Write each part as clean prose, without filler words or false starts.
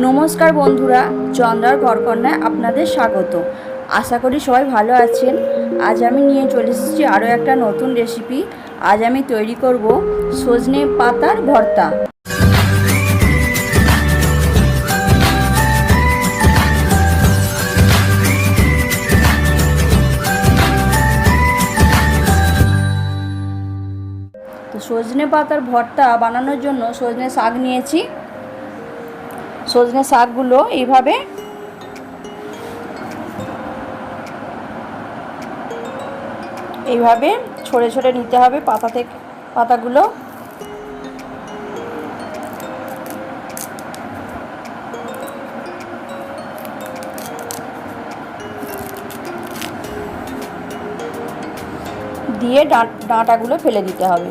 নমস্কার বন্ধুরা, চন্দ্রার ঘরকন্যায় আপনাদের স্বাগত। আশা করি সবাই ভালো আছেন। আজ আমি নিয়ে চলে এসেছি আরও একটা নতুন রেসিপি। আজ আমি তৈরি করব সজনে পাতার ভর্তা। তো সজনে পাতার ভর্তা বানানোর জন্য সজনে শাক নিয়েছি। সজনে শাকগুলো এইভাবে ছড়ে ছড়ে নিতে হবে পাতা থেকে, পাতাগুলো। দিয়ে ডাঁটাগুলো ফেলে দিতে হবে,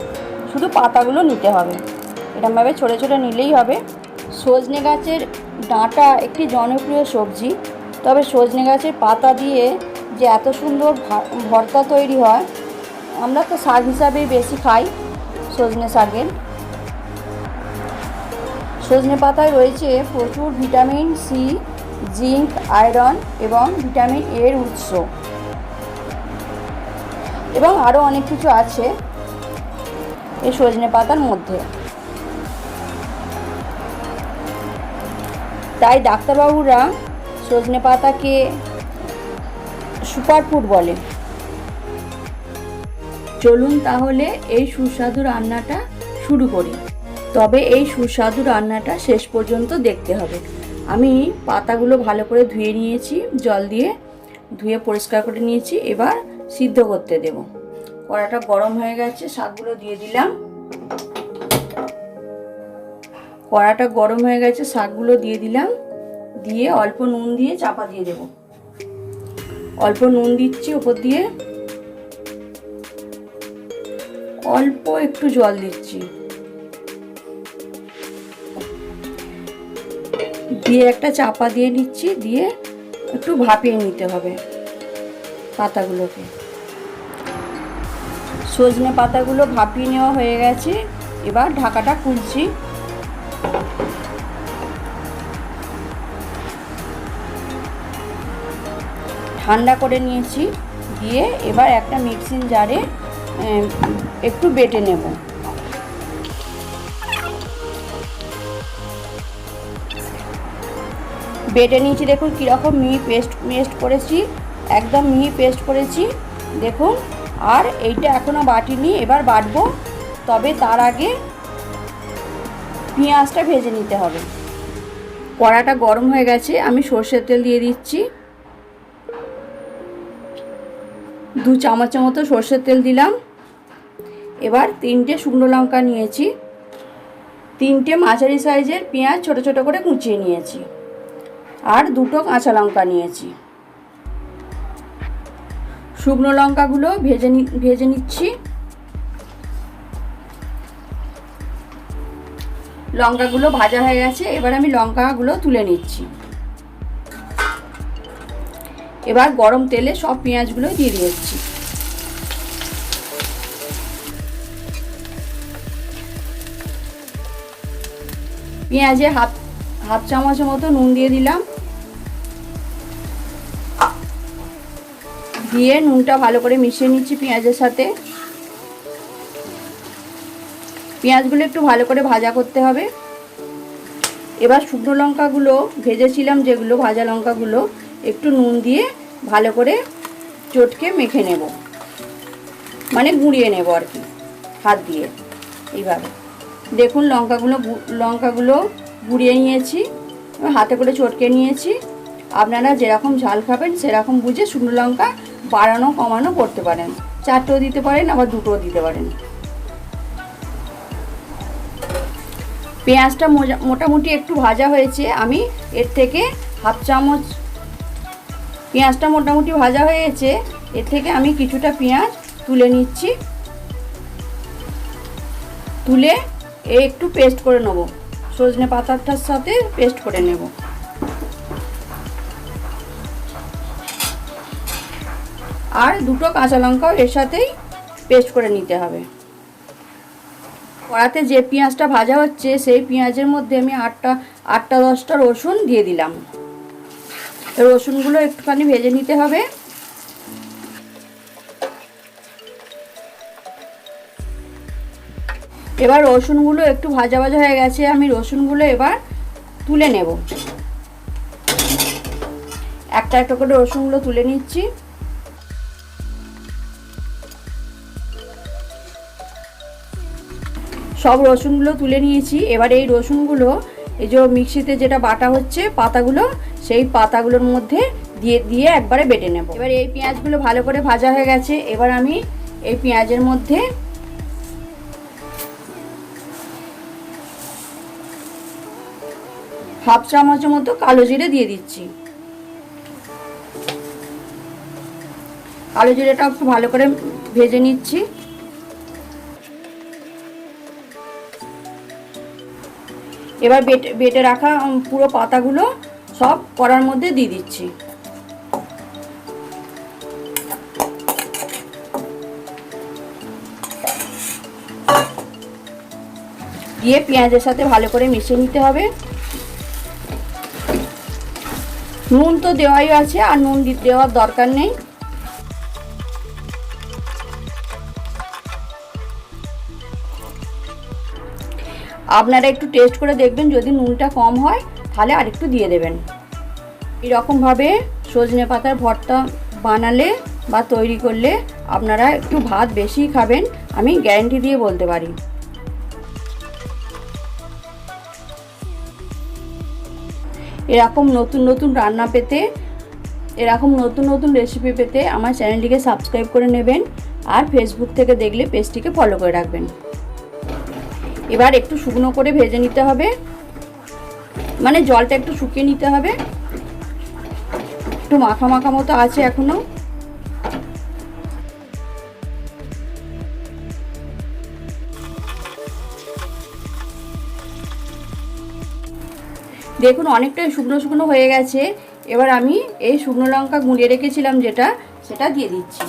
শুধু পাতাগুলো নিতে হবে। এরকমভাবে ছড়ে ছড়ে নিলেই হবে। সজনে গাছের ডাঁটা একটি জনপ্রিয় সবজি, তবে সজনে গাছের পাতা দিয়ে যে এত সুন্দর ভর্তা তৈরি হয়, আমরা তো শাক হিসাবেই বেশি খাই সজনে শাকের। সজনে পাতায় রয়েছে প্রচুর ভিটামিন সি, জিঙ্ক, আয়রন এবং ভিটামিন এর উৎস, এবং আরও অনেক কিছু আছে এই সজনে পাতার মধ্যে। তাই ডাক্তারবাবুরা সজনে পাতাকে সুপারফুড বলে। চলুন তাহলে এই সুস্বাদু রান্নাটা শুরু করি। তবে এই সুস্বাদু রান্নাটা শেষ পর্যন্ত দেখতে হবে। আমি পাতাগুলো ভালো করে ধুয়ে নিয়েছি, জল দিয়ে ধুয়ে পরিষ্কার করে নিয়েছি। এবার সিদ্ধ করতে দেব। কড়াটা গরম হয়ে গেছে, শাকগুলো দিয়ে দিলাম। কড়াটা গরম হয়ে গেছে, শাকগুলো দিয়ে দিলাম। দিয়ে অল্প নুন দিয়ে চাপা দিয়ে দেব। অল্প নুন দিচ্ছি ওপর দিয়ে, অল্প একটু জল দিচ্ছি, দিয়ে একটা চাপা দিয়ে নিচ্ছি। দিয়ে একটু ভাপিয়ে নিতে হবে পাতাগুলোকে। সজনে পাতাগুলো ভাপিয়ে নেওয়া হয়ে গেছে। এবার ঢাকাটা খুলছি। ঠান্ডা করে নিয়েছি। দিয়ে এবার একটা মিক্সিং জারে একটু বেটে নেব। বেটে নিয়েছি, দেখুন কীরকম মিহি পেস্ট করেছি, একদম মিহি পেস্ট করেছি দেখুন। আর এইটা এখনও বাটিনি, এবার বাটবো। তবে তার আগে পেঁয়াজটা ভেজে নিতে হবে। কড়াটা গরম হয়ে গেছে, আমি সর্ষের তেল দিয়ে দিচ্ছি। 2 চামচের মতো সর্ষের তেল দিলাম। এবার 3টে শুকনো লঙ্কা নিয়েছি, 3টে মাঝারি সাইজের পেঁয়াজ ছোট ছোট করে কুচিয়ে নিয়েছি, আর 2টো কাঁচা লঙ্কা নিয়েছি। শুকনো লঙ্কাগুলো ভেজে নিচ্ছি। লঙ্কাগুলো ভাজা হয়ে গেছে, এবার আমি লঙ্কাগুলো তুলে নিচ্ছি। এবার গরম তেলে সব পেঁয়াজগুলো দিয়ে দিচ্ছি। পেঁয়াজে হাফ চামচের মতো নুন দিয়ে দিলাম। দিয়ে নুনটা ভালো করে মিশিয়ে নিচ্ছি পেঁয়াজের সাথে। পেঁয়াজগুলো একটু ভালো করে ভাজা করতে হবে। এবার শুকনো লঙ্কাগুলো ভেজেছিলাম, যেগুলো ভাজা লঙ্কাগুলো একটু নুন দিয়ে ভালো করে চটকে মেখে নেব, মানে গুঁড়িয়ে নেব আর কি, হাত দিয়ে এইভাবে। দেখুন লঙ্কাগুলো গুঁড়িয়ে নিয়েছি, হাতে করে চটকে নিয়েছি। আপনারা যেরকম ঝাল খাবেন সেরকম বুঝে শুকনো লঙ্কা বাড়ানো কমানো করতে পারেন। 4টেও দিতে পারেন, আবার 2টোও দিতে পারেন। পেঁয়াজটা মোটামুটি একটু ভাজা হয়েছে। আমি এর থেকে হাফ চামচ, পেঁয়াজটা মোটামুটি ভাজা হয়েছে, এর থেকে আমি কিছুটা পেঁয়াজ তুলে নিচ্ছি। তুলে একটু পেস্ট করে নেব, সজনে পাতাটার সাথে পেস্ট করে নেব। আর 2টো কাঁচা লঙ্কাও এর সাথেই পেস্ট করে নিতে হবে। কড়াতে যে পেঁয়াজটা ভাজা হচ্ছে সেই পেঁয়াজের মধ্যে আমি 8-10টা রসুন দিয়ে দিলাম। রসুনগুলো একটুখানি ভেজে নিতে হবে। এবার রসুনগুলো একটু ভাজা ভাজা হয়ে গেছে, আমি রসুনগুলো এবার তুলে নেব। একটা একটা করে রসুনগুলো তুলে নিচ্ছি। সব রসুনগুলো তুলে নিয়েছি। এবার এই রসুনগুলো এই যে মিক্সিতে যেটা বাটা হচ্ছে পাতাগুলো, সেই পাতাগুলোর মধ্যে দিয়ে একবারে বেটে নেব। এবার এই পেঁয়াজগুলো ভালো করে ভাজা হয়ে গেছে। এবার আমি এই পেঁয়াজের মধ্যে হাফ চামচের মতো কালো জিরে দিয়ে দিচ্ছি। কালো জিরেটা একটু ভালো করে ভেজে নিচ্ছি। এবার বেটে রাখা পুরো পাতাগুলো সব কড়ার মধ্যে দিয়ে দিচ্ছি। দিয়ে পেঁয়াজের সাথে ভালো করে মিশিয়ে নিতে হবে। নুন তো দেওয়াই আছে, আর নুন দেওয়ার দরকার নেই। আপনারা একটু টেস্ট করে দেখবেন, যদি নুনটা কম হয় তাহলে আরেকটু দিয়ে দেবেন। এরকমভাবে সজনে পাতার ভর্তা বানালে বা তৈরি করলে আপনারা একটু ভাত বেশি খাবেন, আমি গ্যারান্টি দিয়ে বলতে পারি। এরকম নতুন নতুন রান্না পেতে, এরকম নতুন নতুন রেসিপি পেতে আমার চ্যানেলটিকে সাবস্ক্রাইব করে নেবেন, আর ফেসবুক থেকে দেখলে পেজটিকে ফলো করে রাখবেন। এবার একটু শুকনো করে ভেজে নিতে হবে, মানে জলটা একটু শুকিয়ে নিতে হবে। একটু মাখা মাখা মতো আছে এখনো। দেখুন অনেকটাই শুকনো শুকনো হয়ে গেছে। এবার আমি এই শুকনো লঙ্কা গুঁড়িয়ে রেখেছিলাম যেটা, সেটা দিয়ে দিচ্ছি।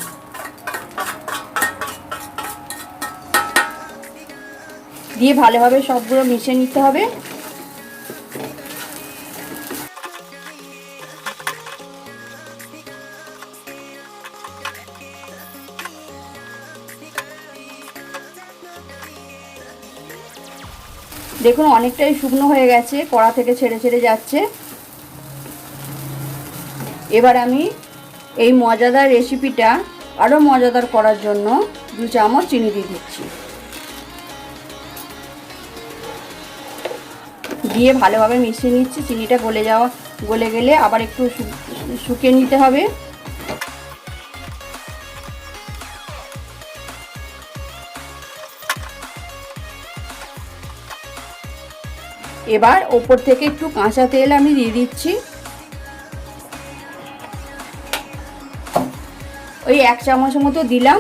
দিয়ে ভালোভাবে সবগুলো মিশিয়ে নিতে হবে। দেখুন অনেকটাই শুকনো হয়ে গেছে, কড়া থেকে ছেড়ে ছেড়ে যাচ্ছে। এবার আমি এই মজাদার রেসিপিটা আরও মজাদার করার জন্য 2 চামচ চিনি দিয়ে দিচ্ছি। দিয়ে ভালোভাবে মিশিয়ে নিচ্ছি। চিনিটা গলে গেলে আবার একটু শুকিয়ে নিতে হবে। এবার ওপর থেকে একটু কাঁচা তেল আমি দিয়ে দিচ্ছি। ওই 1 চামচের মতো দিলাম।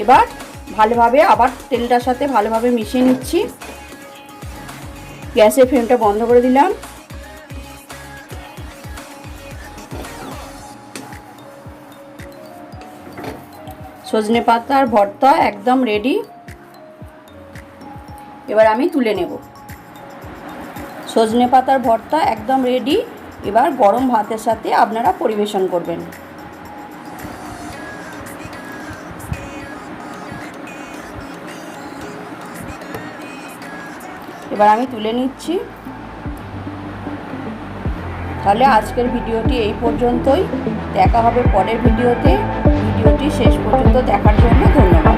এবার ভালোভাবে আবার তেলটার সাথে ভালোভাবে মিশিয়ে নিচ্ছি। গ্যাসের ফ্লেমটা বন্ধ করে দিলাম। সজনে পাতার ভর্তা একদম রেডি। এবার আমি তুলে নেব। সজনে পাতার ভর্তা একদম রেডি। এবার গরম ভাতের সাথে আপনারা পরিবেশন করবেন। এবার আমি তুলে নিচ্ছি। তাহলে আজকের ভিডিওটি এই পর্যন্তই। দেখা হবে পরের ভিডিওতে। ভিডিওটি শেষ পর্যন্ত দেখার জন্য ধন্যবাদ।